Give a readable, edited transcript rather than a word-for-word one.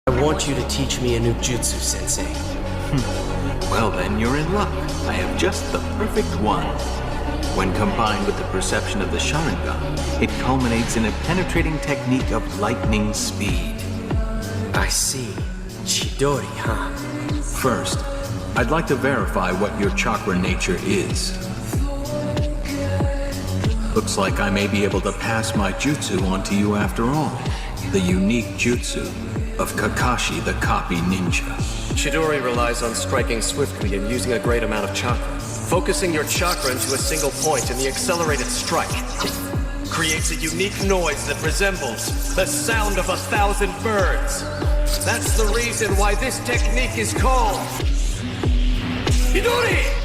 I want you to teach me a new jutsu, Sensei. Well then, you're in luck. I have just the perfect one. When combined with the perception of the Sharingan, it culminates in a penetrating technique of lightning speed. I see. Chidori, huh? First, I'd like to verify what your chakra nature is. Looks like I may be able to pass my jutsu on to you after all. The unique jutsu of Kakashi the Copy Ninja. Chidori relies on striking swiftly and using a great amount of chakra. Focusing your chakra into a single point in the accelerated strike creates a unique noise that resembles the sound of 1,000 birds. That's the reason why this technique is called chidori!